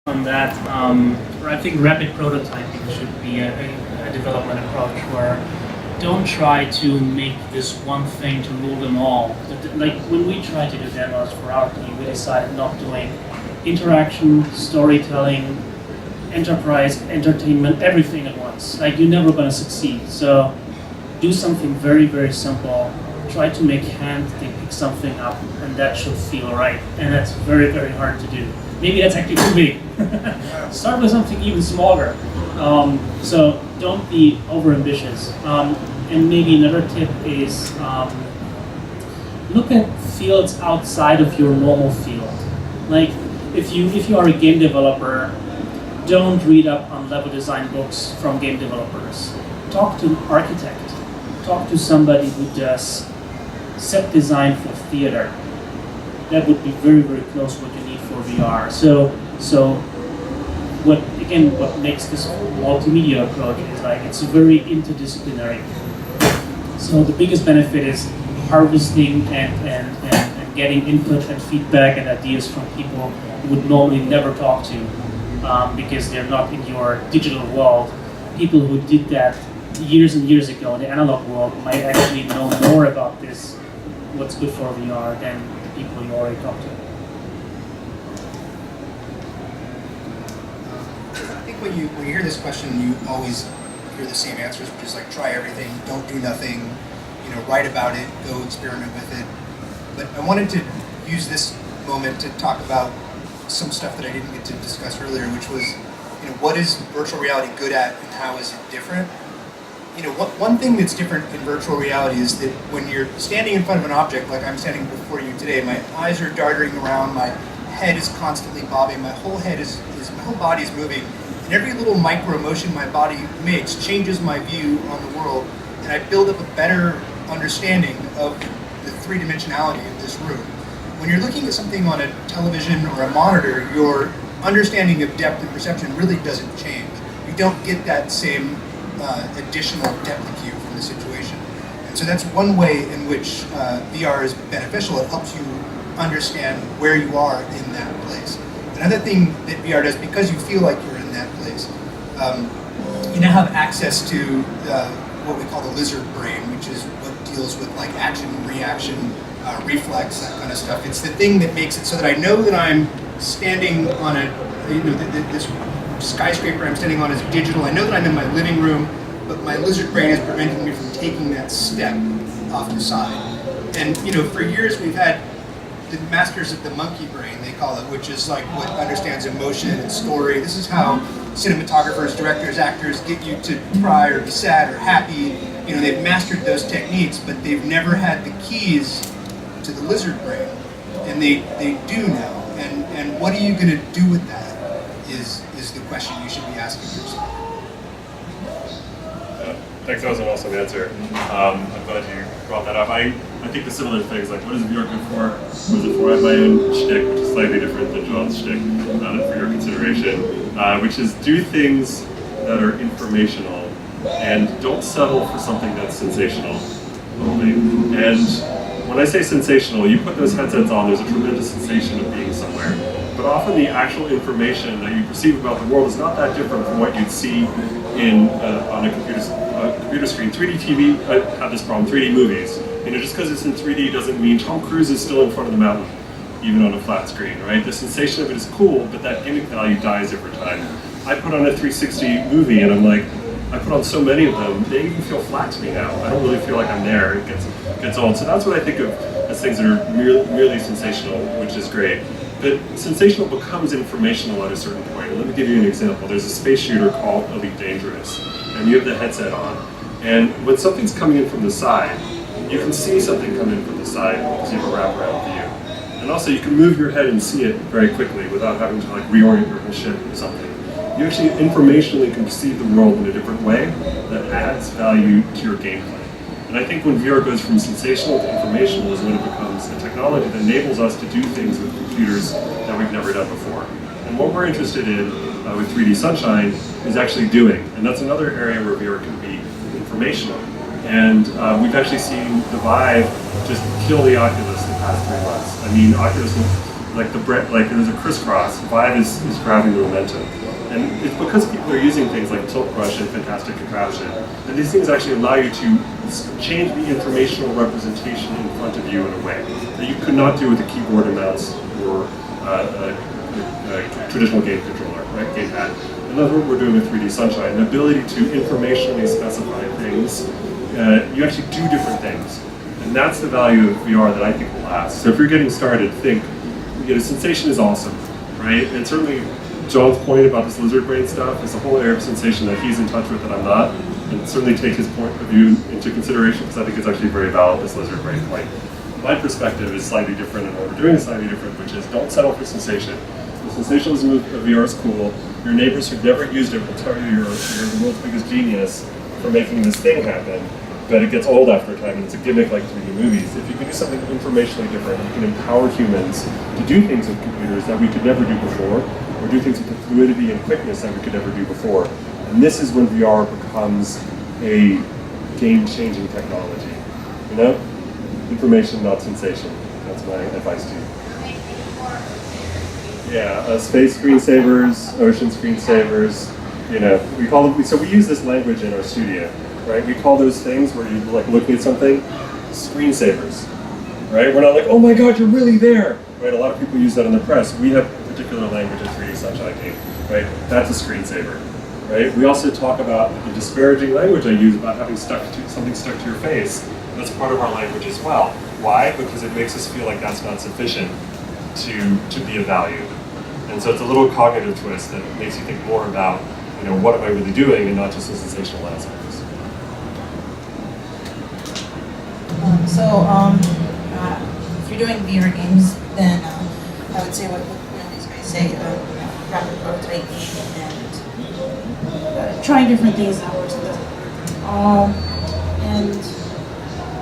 On that, I think rapid prototyping should be a development approach where don't try to make this one thing to rule them all. Like when we try to do demos for our team, we decided not doing interaction, storytelling, enterprise, entertainment, everything at once. Like you're never going to succeed. So do something very, very simple. Try to make hand they pick something up, and that should feel right. And that's very, very hard to do. Maybe that's actually too big. Start with something even smaller. So don't be over ambitious. And maybe another tip is look at fields outside of your normal field. Like if you are a game developer, don't read up on level design books from game developers. Talk to an architect. Talk to somebody who does set design for theater. That would be very, very close to what you need for VR. So what makes this multimedia approach is like it's very interdisciplinary. So the biggest benefit is harvesting and getting input and feedback and ideas from people you would normally never talk to because they're not in your digital world. People who did that years and years ago in the analog world might actually know more about this, what's good for VR, than the people you already talked to. I think when you hear this question, you always hear the same answers, which is like try everything, don't do nothing, write about it, go experiment with it. But I wanted to use this moment to talk about some stuff that I didn't get to discuss earlier, which was, what is virtual reality good at and how is it different? One thing that's different in virtual reality is that when you're standing in front of an object, like I'm standing before you today, my eyes are darting around, my head is constantly bobbing, my whole body is moving, and every little micro motion my body makes changes my view on the world, and I build up a better understanding of the three-dimensionality of this room. When you're looking at something on a television or a monitor, your understanding of depth and perception really doesn't change. You don't get that same additional depth of view from the situation. And so that's one way in which VR is beneficial. It helps you understand where you are in that place. Another thing that VR does, because you feel like you're in that place, you now have access to what we call the lizard brain, which is what deals with like action, reaction, reflex, that kind of stuff. It's the thing that makes it so that I know that I'm standing on this skyscraper I'm standing on is digital. I know that I'm in my living room, but my lizard brain is preventing me from taking that step off the side. And for years we've had the masters of the monkey brain, they call it, which is like what understands emotion and story. This is how cinematographers, directors, actors get you to cry or be sad or happy. They've mastered those techniques, but they've never had the keys to the lizard brain, and they do now. And what are you going to do with that? Is the question you should be asking yourself. Thanks, that was an awesome answer. I'm glad you brought that up. I think the similar things, like what is VR good for? What is it for? I have my own shtick, which is slightly different than John's shtick, for your consideration, which is do things that are informational and don't settle for something that's sensational only. And when I say sensational, you put those headsets on, there's a tremendous sensation of being somewhere. But often the actual information that you perceive about the world is not that different from what you'd see on a computer screen. 3D TV had this problem, 3D movies. Just because it's in 3D doesn't mean Tom Cruise is still in front of the mountain, even on a flat screen, right? The sensation of it is cool, but that gimmick value dies over time. I put on a 360 movie and I'm like, I put on so many of them, they even feel flat to me now. I don't really feel like I'm there. It gets old. So that's what I think of as things that are merely sensational, which is great. But sensational becomes informational at a certain point. Let me give you an example. There's a space shooter called Elite Dangerous, and you have the headset on. And when something's coming in from the side, you can see something come in from the side because you have a wraparound view. And also you can move your head and see it very quickly without having to reorient your whole ship or something. You actually informationally can perceive the world in a different way that adds value to your gameplay. And I think when VR goes from sensational to informational is when it becomes a technology that enables us to do things with computers that we've never done before. And what we're interested in with 3D Sunshine is actually doing. And that's another area where VR can be informational. And we've actually seen the Vive just kill the Oculus the past 3 months. I mean, Oculus like like there's a crisscross. Vive is grabbing the momentum. And it's because people are using things like Tilt Brush and Fantastic Contraption that these things actually allow you to change the informational representation in front of you in a way that you could not do with a keyboard and mouse or a traditional game controller, right? Gamepad. And that's what we're doing with 3D Sunshine. The ability to informationally specify things, you actually do different things. And that's the value of VR that I think will last. So if you're getting started, think, sensation is awesome, right? And certainly John's point about this lizard brain stuff is a whole area of sensation that he's in touch with that I'm not. And certainly take his point of view into consideration because I think it's actually very valid, this lizard brain point. My perspective is slightly different and what we're doing is slightly different, which is don't settle for sensation. The sensationalism of VR is cool. Your neighbors who've never used it will tell you you're the world's biggest genius for making this thing happen. But it gets old after a time, and it's a gimmick like 3D movies. If you can do something informationally different, you can empower humans to do things with computers that we could never do before, or do things with the fluidity and quickness that we could never do before. And this is when VR becomes a game-changing technology. Information, not sensation. That's my advice to you. Yeah, space screensavers, ocean screensavers. We call them. So we use this language in our studio. Right? We call those things where you're like looking at something screensavers, right? We're not like, oh my God, you're really there, right? A lot of people use that in the press. We have a particular language in 3D Sunshine Game, right? That's a screensaver, right? We also talk about the disparaging language I use about having something stuck to your face. That's part of our language as well. Why? Because it makes us feel like that's not sufficient to be of value. And so it's a little cognitive twist that makes you think more about, what am I really doing and not just the sensational aspects. If you're doing VR games, then I would say what these guys say, rapid prototyping and trying different things that works and doesn't work. And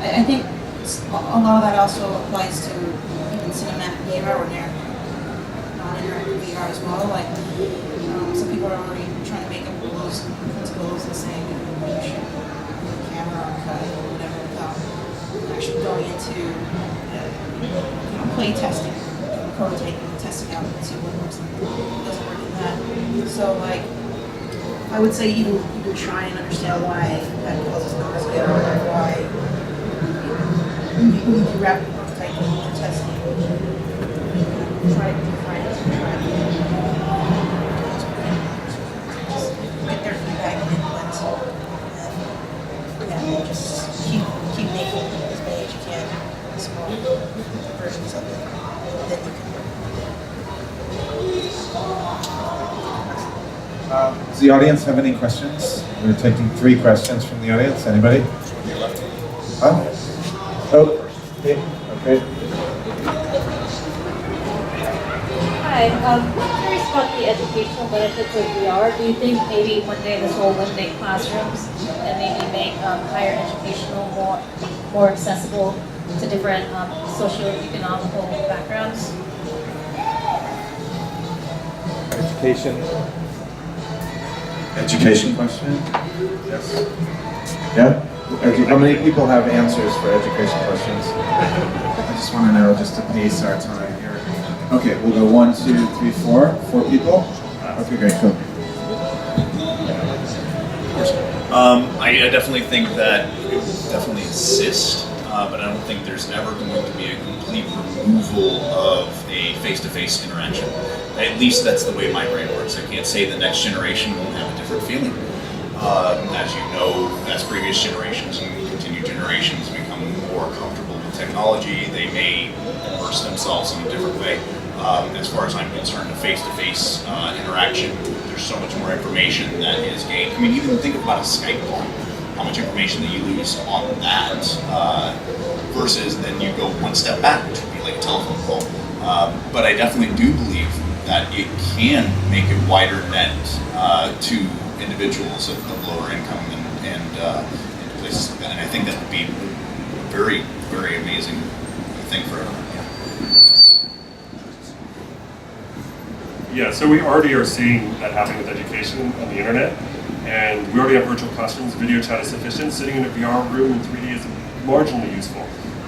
I think a lot of that also applies to even cinematic VR or non-interactive VR as well. Like some people are already trying to make up those principles and saying you should camera or cut or whatever without actually going into play testing, prototyping, testing out and see what works and what doesn't work in that. So I would say even try and understand why that causes not as good or why you do rapid prototyping or testing. Try to find it, get their feedback and input, and just keep making as many as you can, small versions of it that you can. Does the audience have any questions? We're taking 3 questions from the audience. Anybody? Okay. Hi, I'm curious about the educational benefits of VR. Do you think maybe one day this will eliminate classrooms and maybe make higher educational more accessible to different socio-economical backgrounds? Education question? Yes. Yeah? How many people have answers for education questions? I just want to know, just to pace our time here. Okay, we'll go 1, 2, 3, 4. 4 people? Okay, great, cool. I definitely think that it will definitely assist, but I don't think there's ever going to be a complete removal of a face-to-face interaction. At least that's the way my brain works. I can't say the next generation won't have a different feeling. As you know, as previous generations and continued generations become more comfortable with technology, they may immerse themselves in a different way. As far as I'm concerned, a face-to-face interaction, there's so much more information that is gained. I mean, even think about a Skype call, how much information that you lose on that versus then you go one step back, which would be like a telephone call. But I definitely do believe that it can make a wider net to individuals of lower income and places like that. And I think that would be a very, very amazing thing for everyone. Yeah, so we already are seeing that happening with education on the internet, and we already have virtual classrooms. Video chat is sufficient. Sitting in a VR room in 3D is marginally useful.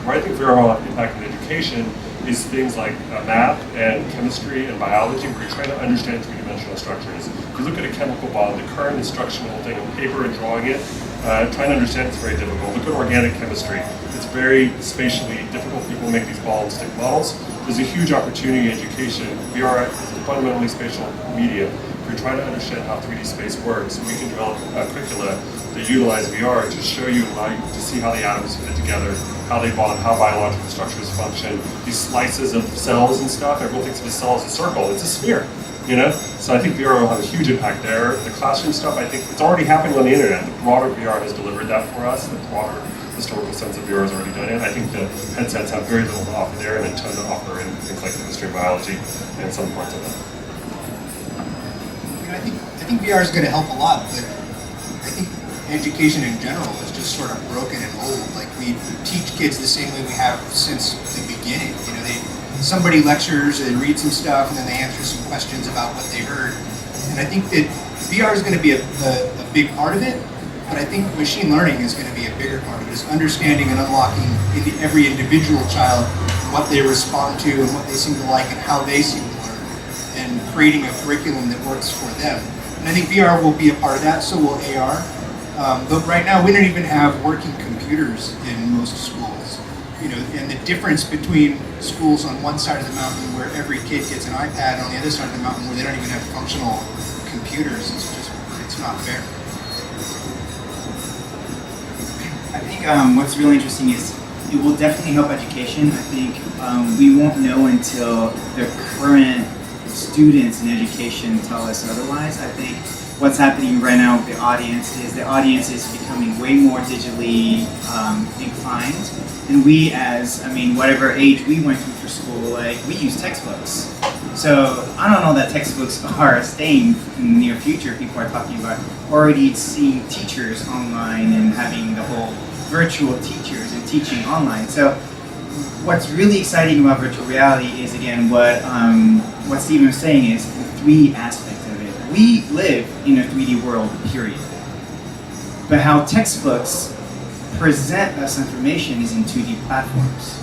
Where I think VR will have impact in education is things like math and chemistry and biology, where you're trying to understand three-dimensional structures. If you look at a chemical bond, the current instructional thing on paper and drawing it, trying to understand it's very difficult. Look at organic chemistry. It's very spatially difficult. People make these ball and stick models. There's a huge opportunity in education. VR is a fundamentally spatial medium. If you're trying to understand how 3D space works, we can develop curricula that utilize VR to show you, to see how the atoms fit together, how they bond, how biological structures function, these slices of cells and stuff. Everyone thinks of a cell as a circle. It's a sphere, you know? So I think VR will have a huge impact there. The classroom stuff, I think it's already happening on the internet. The broader VR has delivered that for us. The broader historical sense of VR has already done it. I think the headsets have very little to offer there and a ton to offer in things like chemistry and biology and some parts of that. I think VR is going to help a lot, but I think education in general is just sort of broken and old. Like, we teach kids the same way we have since the beginning. You know, somebody lectures and reads some stuff, and then they answer some questions about what they heard. And I think that VR is going to be a big part of it, but I think machine learning is going to be a bigger part of it. Is understanding and unlocking every individual child what they respond to and what they seem to like and how they seem to learn, and creating a curriculum that works for them. And I think VR will be a part of that, so will AR. But right now, we don't even have working computers in most schools. You know, and the difference between schools on one side of the mountain where every kid gets an iPad, and on the other side of the mountain where they don't even have functional computers, it's not fair. I think what's really interesting is it will definitely help education. I think we won't know until the current students in education tell us otherwise. I think what's happening right now with the audience is becoming way more digitally inclined. And we, whatever age we went through for school, like, we use textbooks. So I don't know that textbooks are staying in the near future. People are talking about already seeing teachers online and having the whole virtual teachers and teaching online. So what's really exciting about virtual reality is, again, what Stephen was saying is the 3D aspect of it. We live in a 3D world, period. But how textbooks present us information is in 2D platforms.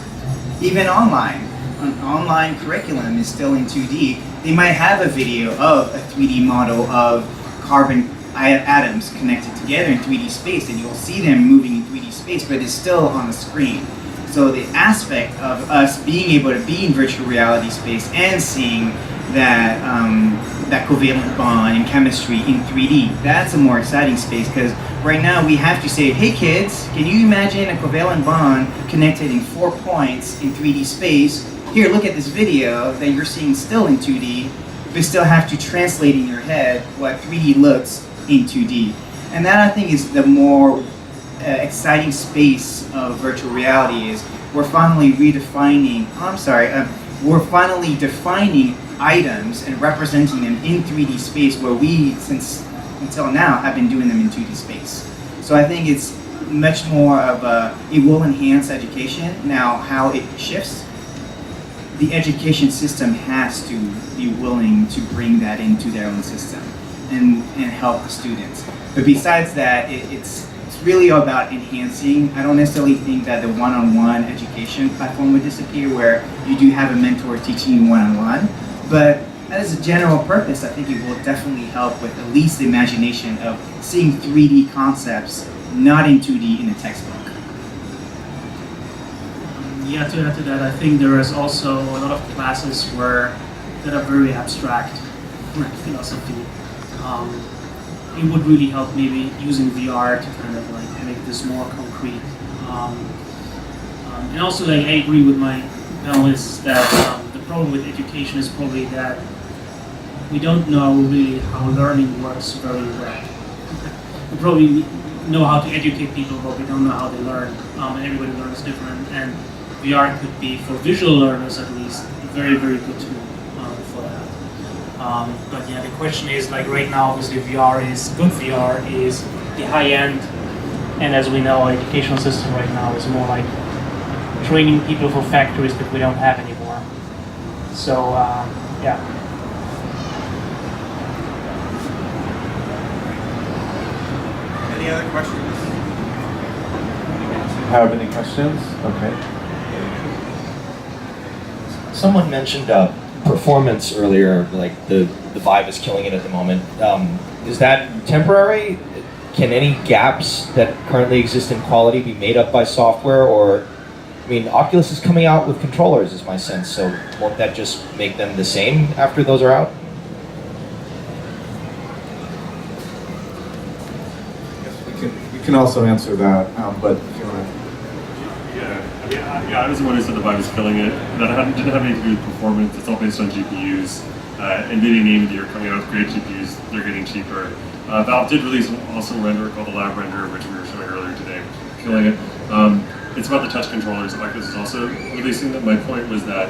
Even online, an online curriculum is still in 2D. They might have a video of a 3D model of carbon atoms connected together in 3D space, and you'll see them moving in 3D space, but it's still on the screen. So the aspect of us being able to be in virtual reality space and seeing that that covalent bond in chemistry in 3D, that's a more exciting space, because right now we have to say, hey kids, can you imagine a covalent bond connected in 4 points in 3D space? Here, look at this video that you're seeing still in 2D, but still have to translate in your head what 3D looks in 2D. And that, I think, is the more exciting space of virtual reality. Is we're finally defining items and representing them in 3D space, where we, since until now, have been doing them in 2D space. So I think it's much more of it will enhance education. Now, how it shifts, the education system has to be willing to bring that into their own system and help the students. But besides that, it's really about enhancing. I don't necessarily think that the one-on-one education platform would disappear, where you do have a mentor teaching you one-on-one. But as a general purpose, I think it will definitely help with at least the imagination of seeing 3D concepts not in 2D in a textbook. Yeah, to add to that, I think there is also a lot of classes that are very abstract, like philosophy. It would really help maybe using VR to kind of like make this more concrete. And also, like, I agree with my panelists that the problem with education is probably that we don't know really how learning works very well. We probably know how to educate people, but we don't know how they learn, and everybody learns different. And VR could be, for visual learners at least, a very, very good tool for that. But yeah, the question is, like, right now, obviously VR is the high end, and as we know, our educational system right now is more like training people for factories that we don't have anymore. So yeah. Any other questions? Have any questions? Okay. Someone mentioned performance earlier, like the Vive is killing it at the moment. Is that temporary? Can any gaps that currently exist in quality be made up by software? Or, I mean, Oculus is coming out with controllers, is my sense, so won't that just make them the same after those are out? We can also answer that, but if you want to. I was the one who said the Vive is killing it. Didn't have anything to do with performance. It's all based on GPUs. NVIDIA named the year coming out with great GPUs. They're getting cheaper. Valve did release also a renderer called the Lab Renderer, which we were showing earlier today, killing it. It's about the touch controllers. Oculus is also releasing them. My point was that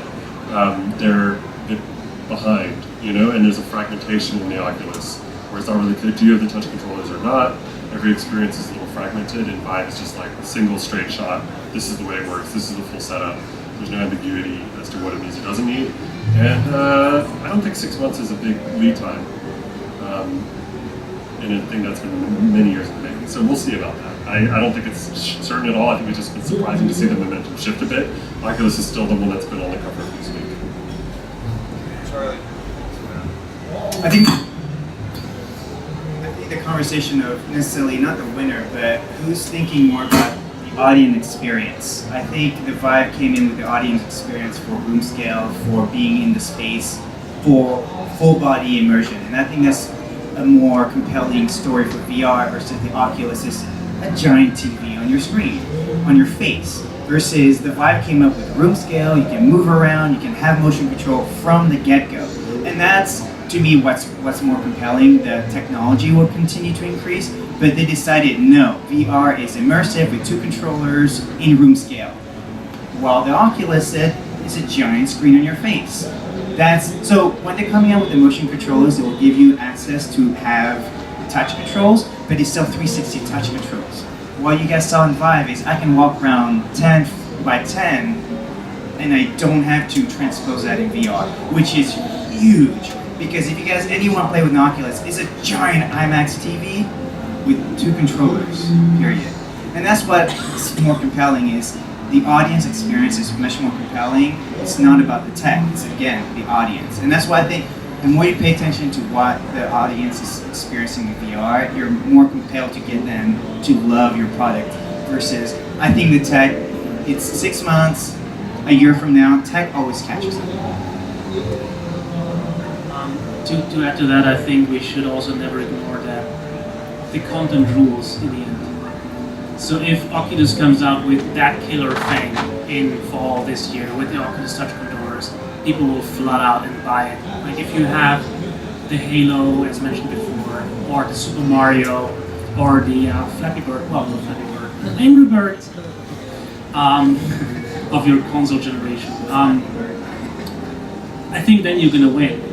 they're a bit behind, you know, and there's a fragmentation in the Oculus, where it's not really clear, do you have the touch controllers or not? Every experience is a little fragmented, and Vive is just like a single straight shot. This is the way it works. This is the full setup. There's no ambiguity as to what it needs or doesn't need. And I don't think 6 months is a big lead time. And I think that's been many years in the making. So we'll see about that. I don't think it's certain at all. I think it's just been surprising to see the momentum shift a bit. Oculus is still the one that's been on the cover of Newsweek. Charlie. I think the conversation of necessarily not the winner, but who's thinking more about the audience experience. I think the Vive came in with the audience experience for room scale, for being in the space, for full body immersion, and I think that's a more compelling story for VR versus the Oculus is a giant TV on your screen, on your face, versus the Vive came up with room scale, you can move around, you can have motion control from the get-go. And that's, to me, what's more compelling. The technology will continue to increase, but they decided no, VR is immersive with 2 controllers in room scale. While the Oculus said it's a giant screen on your face. So when they're coming out with the motion controllers, it will give you access to have touch controls, but it's still 360 touch controls. What you guys saw in Vive is I can walk around 10 by 10 and I don't have to transpose that in VR, which is huge. Because if you guys, anyone play with an Oculus, it's a giant IMAX TV with 2 controllers, period. And that's what's more compelling is the audience experience is much more compelling. It's not about the tech, it's again, the audience. And that's why I think the more you pay attention to what the audience is experiencing in VR, you're more compelled to get them to love your product versus, I think the tech, it's 6 months, a year from now, tech always catches up. To add to that, I think we should also never ignore that the content rules in the end. So if Oculus comes out with that killer thing in fall this year with the Oculus Touch controllers, people will flood out and buy it. Like if you have the Halo, as mentioned before, or the Super Mario, or the Flappy Bird, well, not Flappy Bird, Angry Bird of your console generation, I think then you're gonna win.